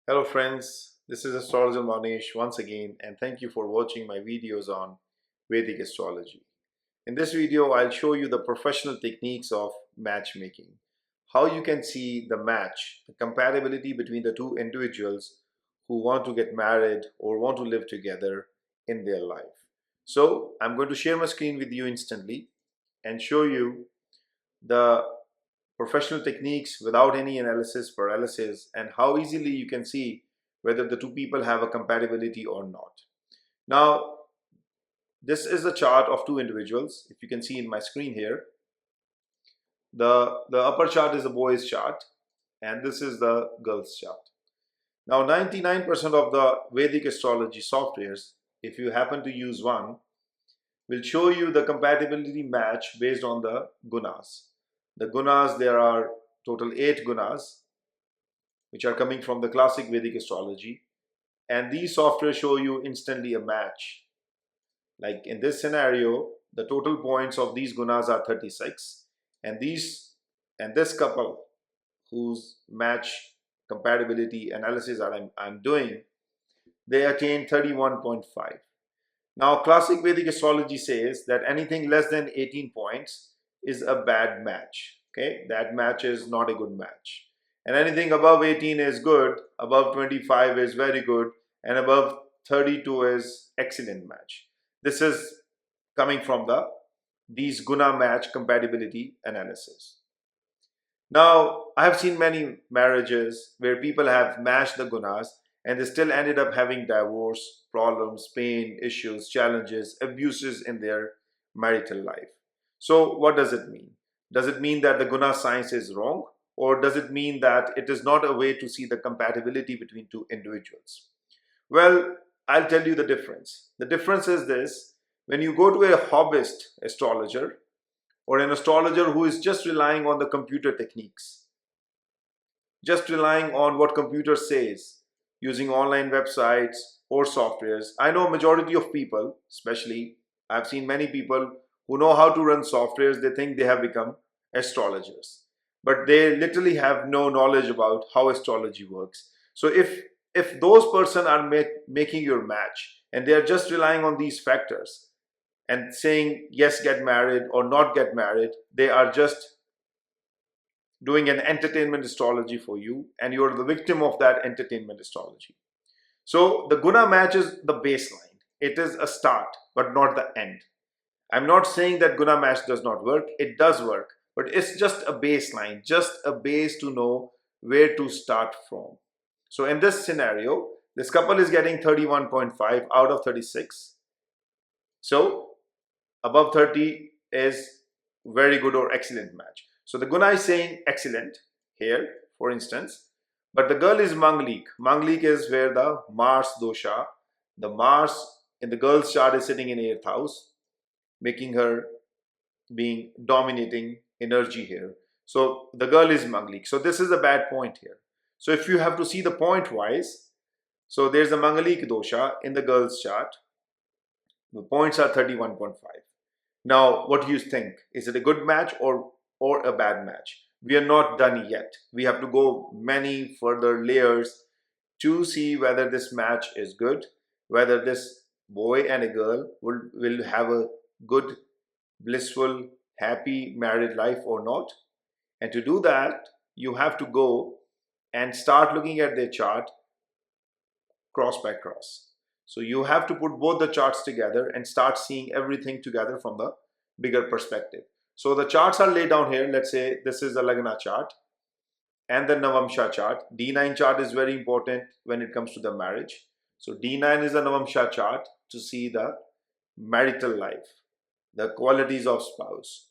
Hello friends, this is Astrologer Mohnish once again, and thank you for watching my videos on Vedic Astrology. In this video, I'll show you the professional techniques of matchmaking, how you can see the match, the compatibility between the two individuals who want to get married or want to live together in their life. So I'm going to share my screen with you instantly and show you the professional techniques without any analysis paralysis and how easily you can see whether the two people have a compatibility or not. Now, this is a chart of two individuals. If you can see in my screen here, the upper chart is the boy's chart and this is the girl's chart. Now, 99% of the Vedic astrology softwares, if you happen to use one, will show you the compatibility match based on the gunas. The gunas, there are total 8 gunas which are coming from the classic Vedic astrology, and these software show you instantly a match. Like in this scenario, the total points of these gunas are 36, and this couple whose match compatibility analysis I'm doing, they attain 31.5. Now, classic Vedic astrology says that anything less than 18 points is a bad match. Okay, that match is not a good match. And anything above 18 is good, above 25 is very good, and above 32 is excellent match. This is coming from these guna match compatibility analysis. Now, I have seen many marriages where people have matched the gunas and they still ended up having divorce, problems, pain, issues, challenges, abuses in their marital life. So what does it mean? Does it mean that the guna science is wrong? Or does it mean that it is not a way to see the compatibility between two individuals? Well, I'll tell you the difference. The difference is this: when you go to a hobbyist astrologer or an astrologer who is just relying on the computer techniques, just relying on what computer says, using online websites or softwares. I know majority of people, especially I've seen many people who know how to run softwares, they think they have become astrologers, but they literally have no knowledge about how astrology works. So if those person are making your match and they are just relying on these factors and saying yes, get married or not get married, they are just doing an entertainment astrology for you, and you're the victim of that entertainment astrology. So the guna match is the baseline. It is a start, but not the end. I'm not saying that guna match does not work. It does work, but it's just a baseline, just a base to know where to start from. So in this scenario, this couple is getting 31.5 out of 36. So above 30 is very good or excellent match. So the guna is saying excellent here, for instance, but the girl is Manglik. Manglik is where the Mars dosha, the Mars in the girl's chart is sitting in 8th house, making her being dominating energy here. So the girl is Manglik. So this is a bad point here. So if you have to see the point wise, so there's a Mangalik dosha in the girl's chart. The points are 31.5. Now, what do you think? Is it a good match or a bad match? We are not done yet. We have to go many further layers to see whether this match is good, whether this boy and a girl will have a good, blissful, happy married life or not. And to do that, you have to go and start looking at their chart cross by cross. So you have to put both the charts together and start seeing everything together from the bigger perspective. So the charts are laid down here. Let's say this is the Lagna chart and the Navamsha chart. D9 chart is very important when it comes to the marriage. So D9 is the Navamsha chart to see the marital life, the qualities of spouse,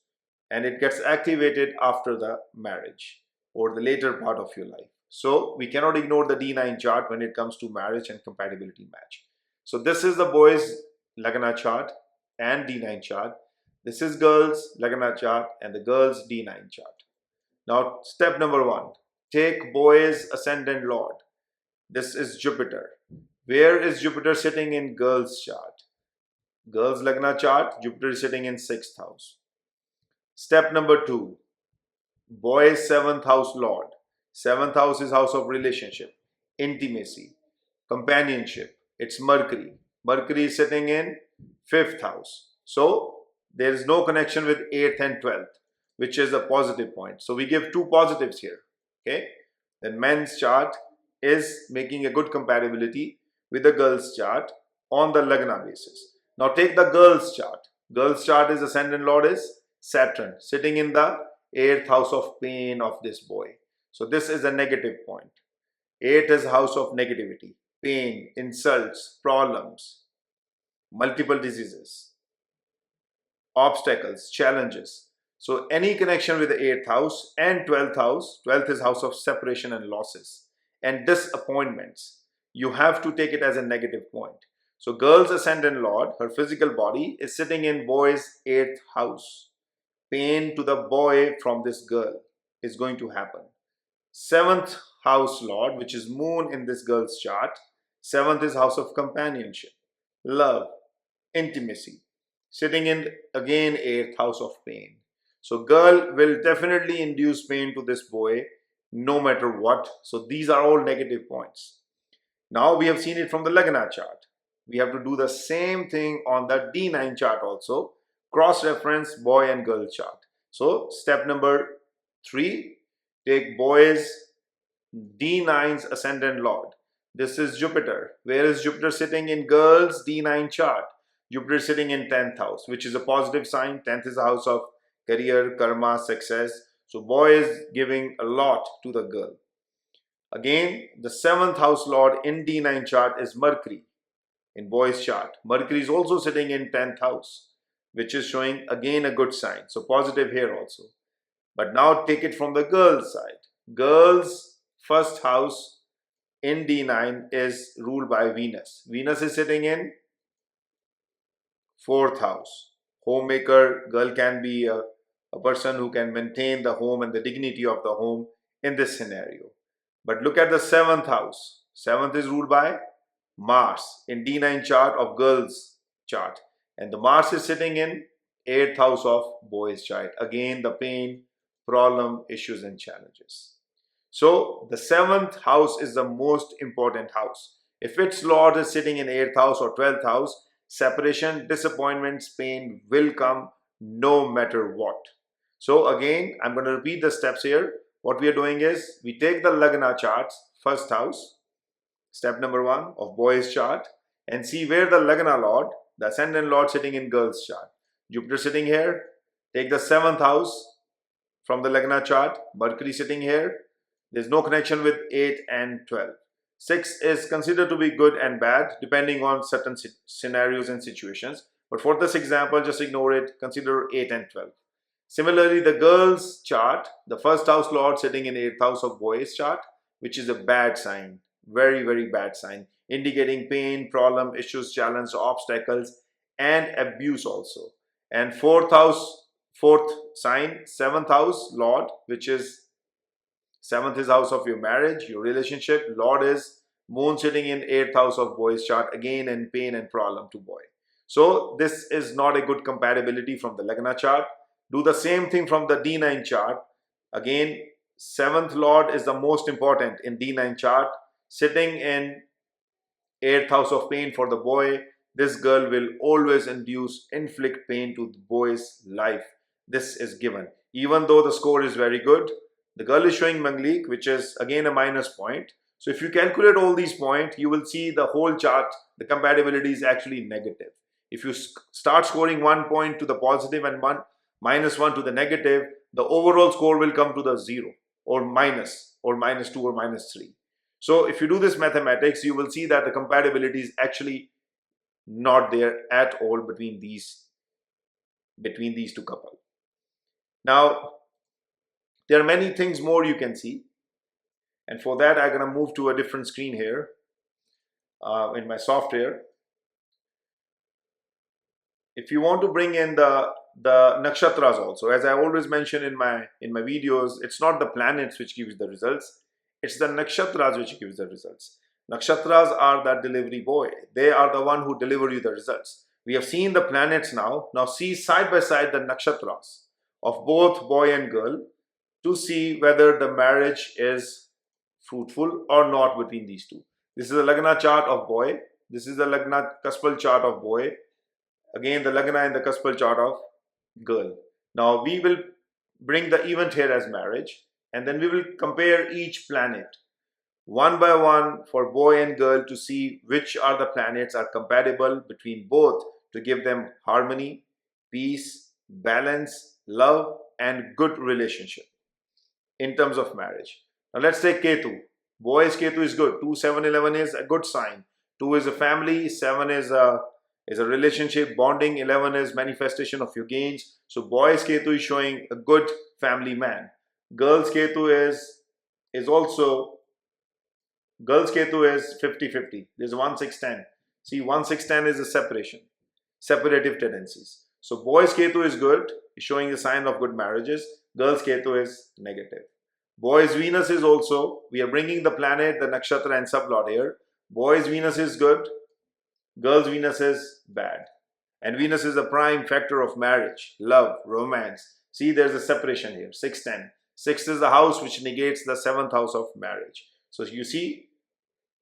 and it gets activated after the marriage or the later part of your life. So we cannot ignore the D9 chart when it comes to marriage and compatibility match. So this is the boys Lagna chart and D9 chart. This is girls Lagna chart and the girls D9 chart. Now step number 1, take boy's ascendant lord. This is Jupiter. Where is Jupiter sitting in girls chart? Girls Lagna chart, Jupiter is sitting in 6th house. Step number 2, boy's 7th house lord. 7th house is house of relationship. intimacy, companionship. It's Mercury. Mercury is sitting in 5th house. So there is no connection with 8th and 12th, which is a positive point. So we give 2 positives here. Okay. Then men's chart is making a good compatibility with the girl's chart on the Lagna basis. Now take the girl's chart. Girl's chart is ascendant lord is Saturn, sitting in the 8th house of pain of this boy. So this is a negative point. 8th is house of negativity, pain, insults, problems, multiple diseases, obstacles, challenges. So any connection with the 8th house and 12th house, 12th is house of separation and losses and disappointments. You have to take it as a negative point. So girl's ascendant lord, her physical body, is sitting in boy's 8th house. Pain to the boy from this girl is going to happen. 7th house lord, which is moon in this girl's chart, 7th is house of companionship, love, intimacy, sitting in again 8th house of pain. So girl will definitely induce pain to this boy no matter what. So these are all negative points. Now we have seen it from the Lagna chart. We have to do the same thing on the D9 chart also. Cross-reference boy and girl chart. So step number 3, take boy's D9's ascendant lord. This is Jupiter. Where is Jupiter sitting in girl's D9 chart? Jupiter is sitting in 10th house, which is a positive sign. 10th is a house of career, karma, success. So boy is giving a lot to the girl. Again, the 7th house lord in D9 chart is Mercury in boy's chart. Mercury is also sitting in 10th house, which is showing again a good sign. So positive here also. But now take it from the girl's side. Girl's first house in D9 is ruled by Venus. Venus is sitting in 4th house. Homemaker, girl can be a person who can maintain the home and the dignity of the home in this scenario. But look at the 7th house. 7th is ruled by Mars in D9 chart of girl's chart. And the Mars is sitting in 8th house of boy's chart. Again, the pain, problem, issues and challenges. So the 7th house is the most important house. If its lord is sitting in 8th house or 12th house, separation, disappointments, pain will come no matter what. So again, I'm going to repeat the steps here. What we are doing is, we take the Lagna charts, first house, step number 1 of boy's chart, and see where the Lagna lord, the ascendant lord sitting in girl's chart. Jupiter sitting here. Take the 7th house from the Lagna chart. Mercury sitting here. There's no connection with 8 and 12. 6 is considered to be good and bad depending on certain scenarios and situations. But for this example, just ignore it. Consider 8 and 12. Similarly, the girl's chart, the first house lord sitting in 8th house of boy's chart, which is a bad sign. Very, very bad sign. Indicating pain, problem, issues, challenge, obstacles and abuse also. And 4th house, 4th sign, 7th house lord, which is 7th is house of your marriage, your relationship. Lord is moon sitting in 8th house of boy's chart, again in pain and problem to boy. So this is not a good compatibility from the Lagna chart. Do the same thing from the D9 chart. Again, 7th lord is the most important in D9 chart, sitting in 8th house of pain for the boy. This girl will always inflict pain to the boy's life. This is given. Even though the score is very good, the girl is showing Manglik, which is again a minus point. So if you calculate all these points, you will see the whole chart, the compatibility is actually negative. If you start scoring 1 point to the positive and -1 to the negative, the overall score will come to the 0 or minus or -2 or -3. So if you do this mathematics, you will see that the compatibility is actually not there at all between these two couples. Now, there are many things more you can see. And for that, I'm going to move to a different screen here in my software. If you want to bring in the nakshatras also, as I always mention in my videos, it's not the planets which gives the results. It's the nakshatras which gives the results. Nakshatras are the delivery boy. They are the one who deliver you the results. We have seen the planets now. Now see side by side the nakshatras of both boy and girl to see whether the marriage is fruitful or not between these two. This is a Lagna chart of boy. This is the Lagna Kaspal chart of boy. Again, the Lagna and the Kaspal chart of girl. Now we will bring the event here as marriage, and then we will compare each planet one by one for boy and girl to see which are the planets are compatible between both to give them harmony, peace, balance, love, and good relationship in terms of marriage. Now let's take Ketu. Boy's Ketu is good. 2, 7, 11 is a good sign. 2 is a family, 7 is a relationship, bonding, 11 is manifestation of your gains. So boy's Ketu is showing a good family man. Girl's Ketu is also, girl's Ketu is 50-50. There's 1, 6, 10. See, 1, 6, 10 is a separation, separative tendencies. So boy's Ketu is good, showing the sign of good marriages. Girl's Ketu is negative. Boy's Venus is also, we are bringing the planet, the nakshatra and sublord here. Boy's Venus is good, girl's Venus is bad. And Venus is a prime factor of marriage, love, romance. See, there's a separation here, 6, 10. 6 is the house which negates the 7th house of marriage. So you see,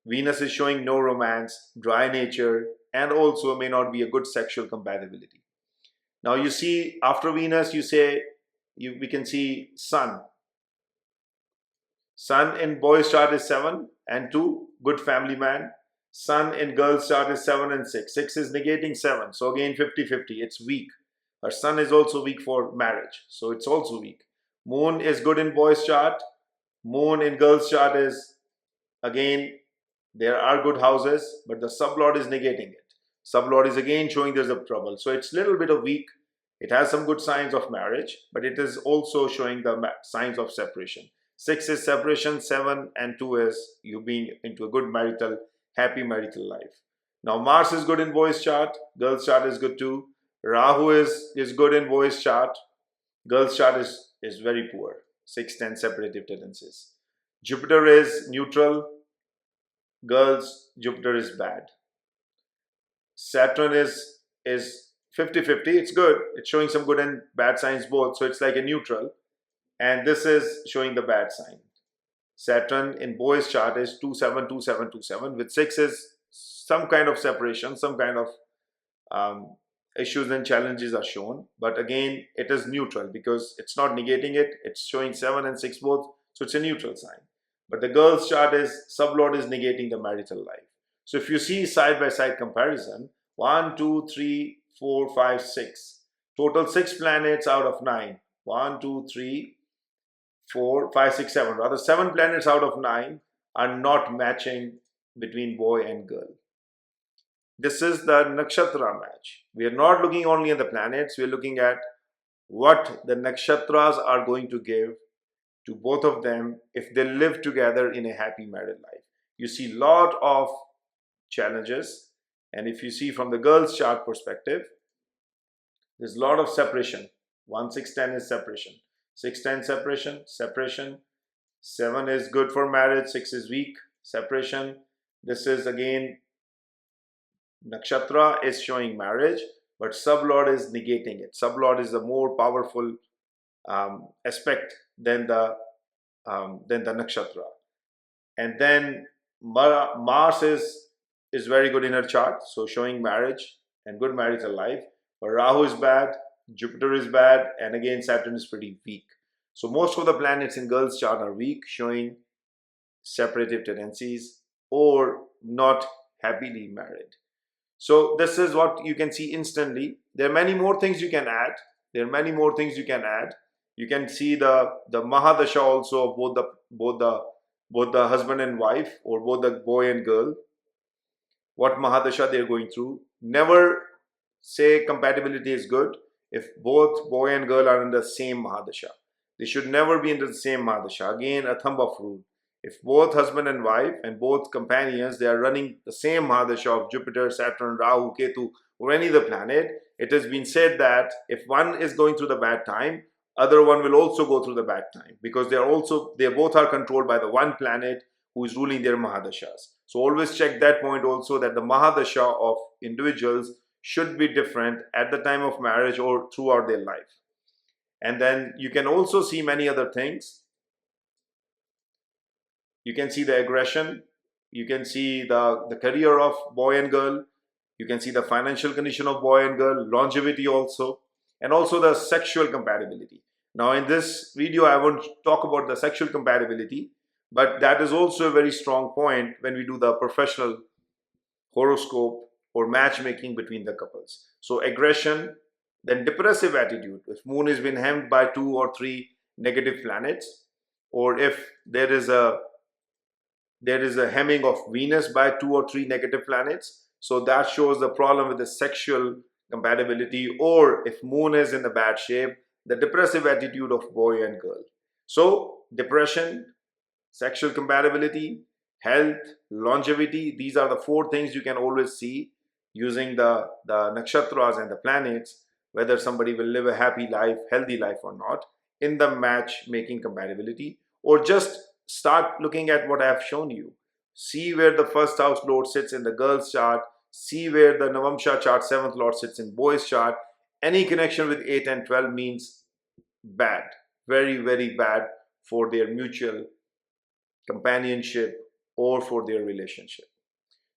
Venus is showing no romance, dry nature, and also may not be a good sexual compatibility. Now you see, after Venus, we can see Sun. Sun in boy's chart is 7 and 2, good family man. Sun in girl's chart is 7 and 6. 6 is negating 7. So again 50-50. It's weak. Her sun is also weak for marriage. So it's also weak. Moon is good in boy's chart. Moon in girl's chart is, again, there are good houses, but the sublord is negating it. Sublord is again showing there's a trouble. So it's a little bit of weak. It has some good signs of marriage, but it is also showing the signs of separation. 6 is separation, 7 and 2 is you being into a good marital, happy marital life. Now Mars is good in boy's chart, girl's chart is good too. Rahu is good in boy's chart, girl's chart is very poor, 6, 10 separative tendencies. Jupiter is neutral, girl's Jupiter is bad. Saturn is 50-50, it's good, it's showing some good and bad signs both, so it's like a neutral. And this is showing the bad sign. Saturn in boy's chart is 2, 7, 2, 7, 2, 7. With 6 is some kind of separation, some kind of issues and challenges are shown. But again, it is neutral because it's not negating it. It's showing 7 and 6 both. So it's a neutral sign. But the girl's chart is, sublord is negating the marital life. So if you see side-by-side comparison, 1, 2, 3, 4, 5, 6. Total 6 planets out of 9. 1, 2, 3, 4, 5, 6, 7. Rather, 7 planets out of 9 are not matching between boy and girl. This is the nakshatra match. We are not looking only at the planets, we are looking at what the nakshatras are going to give to both of them if they live together in a happy married life. You see a lot of challenges, and if you see from the girl's chart perspective, there's a lot of separation. 1, 6, 10 is separation. 6, 10 separation, separation. 7 is good for marriage, 6 is weak, separation. This is again, nakshatra is showing marriage, but sublord is negating it. Sublord is a more powerful aspect than the nakshatra. And then Mars is very good in her chart, so showing marriage and good marital life. But Rahu is bad, Jupiter is bad, and again Saturn is pretty weak. So most of the planets in girls' chart are weak, showing separative tendencies or not happily married. So this is what you can see instantly. There are many more things you can add. You can see the Mahadasha also of both the husband and wife, or both the boy and girl. What Mahadasha they are going through. Never say compatibility is good if both boy and girl are in the same Mahadasha. They should never be in the same Mahadasha. Again, a thumb of rule. If both husband and wife and both companions, they are running the same Mahadasha of Jupiter, Saturn, Rahu, Ketu, or any other planet, it has been said that if one is going through the bad time, other one will also go through the bad time, because they both are controlled by the one planet who is ruling their Mahadashas. So always check that point also, that the Mahadasha of individuals should be different at the time of marriage or throughout their life. And then you can also see many other things. You can see the aggression. You can see the career of boy and girl. You can see the financial condition of boy and girl, longevity also, and also the sexual compatibility. Now in this video, I won't talk about the sexual compatibility, but that is also a very strong point when we do the professional horoscope or matchmaking between the couples. So aggression, then depressive attitude. If moon has been hemmed by 2 or 3 negative planets, or if there is a hemming of Venus by 2 or 3 negative planets, so that shows the problem with the sexual compatibility. Or if moon is in a bad shape, the depressive attitude of boy and girl. So depression, sexual compatibility, health, longevity, these are the 4 things you can always see using the nakshatras and the planets, whether somebody will live a happy life, healthy life or not, in the matchmaking compatibility. Or just start looking at what I have shown you. See where the first house lord sits in the girl's chart, see where the Navamsha chart 7th lord sits in boy's chart. Any connection with 8 and 12 means bad, very, very bad for their mutual companionship or for their relationship.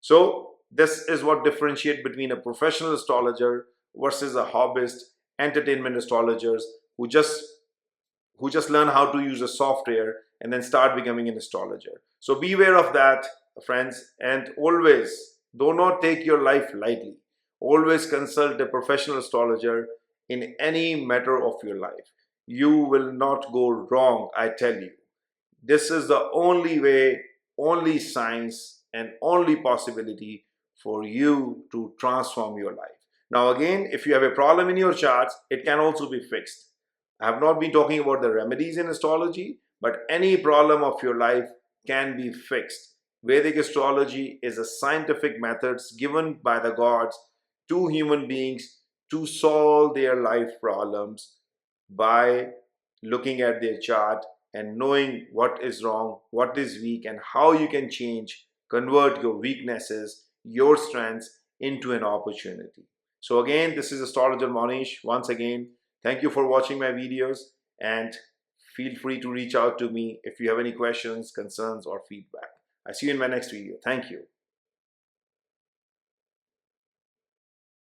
So this is what differentiates between a professional astrologer versus a hobbyist entertainment astrologers who just learn how to use a software and then start becoming an astrologer. So beware of that, friends, and always do not take your life lightly. Always consult a professional astrologer in any matter of your life. You will not go wrong, I tell you. This is the only way, only science, and only possibility for you to transform your life. Now again, if you have a problem in your charts, it can also be fixed. I have not been talking about the remedies in astrology, but any problem of your life can be fixed. Vedic astrology is a scientific method given by the gods to human beings to solve their life problems by looking at their chart and knowing what is wrong, what is weak, and how you can change, convert your weaknesses, your strengths into an opportunity. So again, this is Astrologer Mohnish. Once again, thank you for watching my videos, and feel free to reach out to me if you have any questions, concerns, or feedback. I see you in my next video. Thank you.